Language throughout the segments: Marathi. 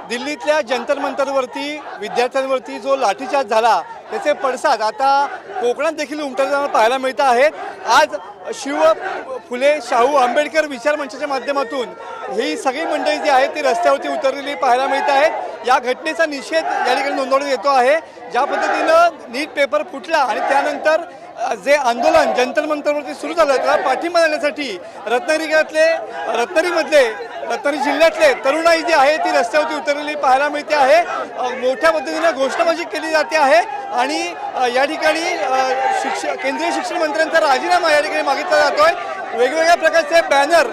दिल्लीतल्या जंतर मंतरवरती विद्यार्थ्यांवरती जो लाठीचार्ज झाला त्याचे पडसाद आता कोकणात देखील उमटताना पाहायला मिळत आहेत। आज शिव फुले शाहू आंबेडकर विचार मंचाच्या माध्यमातून ही सगळी मंडळी जी आहेत ती रस्त्यावरती उतरलेली पाहायला मिळत आहेत। या घटनेचा निषेध या ठिकाणी नोंदवण्यात येतो आहे। ज्या पद्धतीनं नीट पेपर फुटला आणि त्यानंतर जे आंदोलन जंतर मंतरवरती सुरू झालं त्याला पाठिंबा देण्यासाठी रत्नागिरी जिल्ह्यातले तरुणाई जी आहे ती रस्त्यावरती उतरलेली पाहायला मिळते आहे। मोठ्या पद्धतीने घोषणाबाजी केली जाते आहे आणि या ठिकाणी केंद्रीय शिक्षण मंत्र्यांचा राजीनामा या ठिकाणी मागितला जातोय। वेगवेगळ्या प्रकारचे बॅनर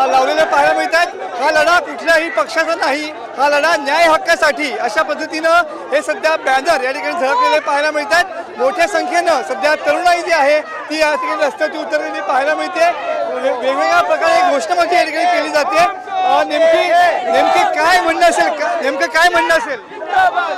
लावलेले पाहायला मिळतात। हा लढा कुठल्याही पक्षाचा नाही, हा लढा न्याय हक्कासाठी अशा पद्धतीनं हे सध्या बॅनर या ठिकाणी झळकलेले पाहायला मिळतात। मोठ्या संख्येनं सध्या तरुणाई जी आहे ती या ठिकाणी रस्त्यावरती उतरलेली पाहायला मिळते। वेगवेगळ्या प्रकारे घोषणाबाजी या ठिकाणी केली जाते। नेमकी काय म्हणणं असेल, नेमकं काय म्हणणं असेल?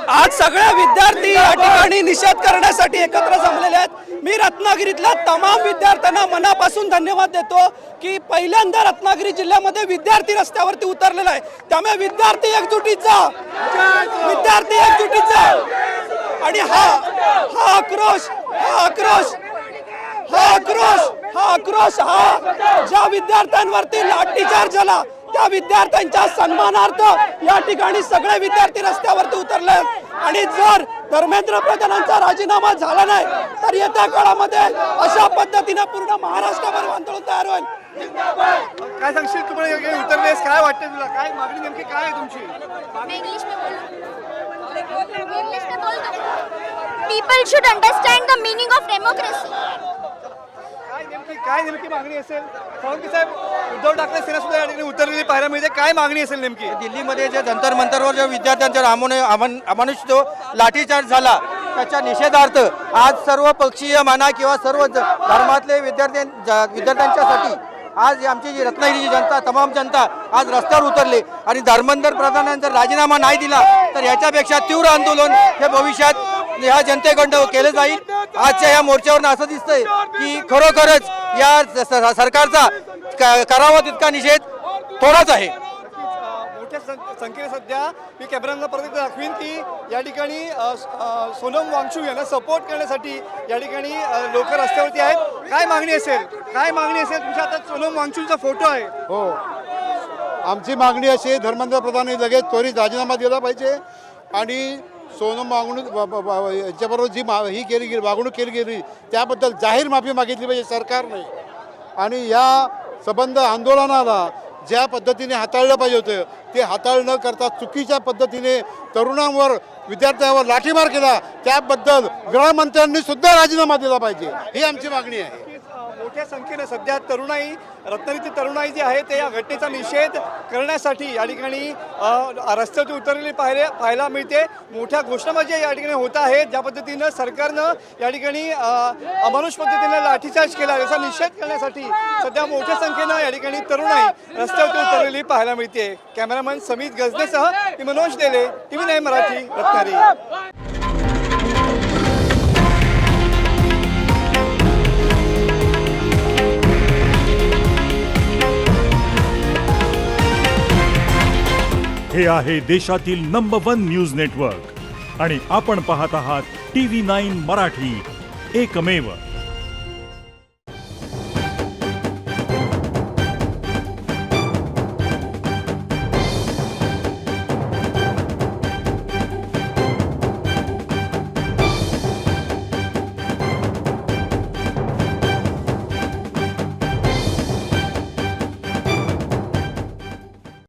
आज सगळे विद्यार्थी या ठिकाणी निषेध करण्यासाठी एकत्र जमलेले आहेत। मी रत्नागिरीतल्या तमाम विद्यार्थ्यांना मनापासून धन्यवाद देतो की पहिल्यांदा रत्नागिरी जिल्ह्यामध्ये विद्यार्थी रस्त्यावरती उतरलेला आहे। त्यामुळे विद्यार्थी एकजुटीचा आणि हा आक्रोश ज्या विद्यार्थ्यांवरती लाठीचार्ज झाला त्या विद्यार्थ्यांच्या सन्मानार्थ या ठिकाणी सगळे विद्यार्थी रस्त्यावरती उतरले आणि जर धर्मेंद्र प्रधानांचा राजीनामा झाला नाही तर येत्या काळामध्ये अशा पद्धतीने पूर्ण महाराष्ट्रावर आंदोलन तयार होईल। काय सांगशील, तुम्हाला उतरलेस, काय वाटतं तुला, काय मागणी नेमकी काय आहे तुमची? People should understand the meaning of democracy. काय नेमकी मागणी असेल? फडणवीस साहेब, उद्धव ठाकरे सेना सुद्धा या ठिकाणी उतरलेली पाहायला मिळते। काय मागणी असेल नेमकी? दिल्लीमध्ये जे जंतर मंतरवर जे विद्यार्थ्यांच्या अमानुष जो लाठीचार्ज झाला त्याच्या निषेधार्थ आज सर्व पक्षीय म्हणा किंवा सर्व धर्मातले विद्यार्थ्यांच्यासाठी आज आमची जी रत्नागिरीची जनता, तमाम जनता आज रस्त्यावर उतरले आणि धर्मेंद्र प्रधानांचा राजीनामा नाही दिला तर याच्यापेक्षा तीव्र आंदोलन हे भविष्यात ह्या जनतेकडून केलं जाईल। आजच्या या मोर्चावरून असं दिसतंय की खरोखरच या सरकारचा करावा तितका निषेध थोडाच आहे। मोठ्या संख्येने सध्या मी कॅमेराला परत दाखवीन की या ठिकाणी सोनम वांगचुक यांना सपोर्ट करण्यासाठी या ठिकाणी लोक रस्त्यावरती आहेत। काय मागणी असेल, काय मागणी असेल? तुमच्या हातात सोनम वांगचुकचा फोटो आहे। हो, आमची मागणी अशी आहे, धर्मेंद्र प्रधानांनी लगेच त्वरित राजीनामा दिला पाहिजे आणि सोनम यांच्याबरोबर जी वागणूक केली गेली त्याबद्दल जाहीर माफी मागितली पाहिजे सरकारने आणि या संबंध आंदोलनाला ज्या पद्धतीने हाताळलं पाहिजे होतं ते हाताळलं न करता चुकीच्या पद्धतीने तरुणांवर, विद्यार्थ्यांवर लाठीमार केला त्याबद्दल गृहमंत्र्यांनी सुद्धा राजीनामा दिला पाहिजे, ही आमची मागणी आहे। मोठ्या संख्येने सध्या रत्नागिरीची तरुणाई जी आहे ते या घटनेचा निषेध करण्यासाठी या ठिकाणी रस्त्यावरती उतरलेली पाहायला मिळते। मोठ्या घोषणाबाजी या ठिकाणी होत आहेत। ज्या पद्धतीनं सरकारनं या ठिकाणी अमानुष पद्धतीने लाठीचार्ज केला याचा निषेध करण्यासाठी सध्या मोठ्या संख्येनं या ठिकाणी तरुणाई रस्त्यावरती उतरलेली पाहायला मिळते। कॅमेरामॅन समित गजनेसह मी मनोज देले, TV9 मराठी, रत्नागिरी। हे आहे देशातील नंबर 1 न्यूज नेटवर्क आणि आपण पाहत आहात TV9 मराठी, एकमेव।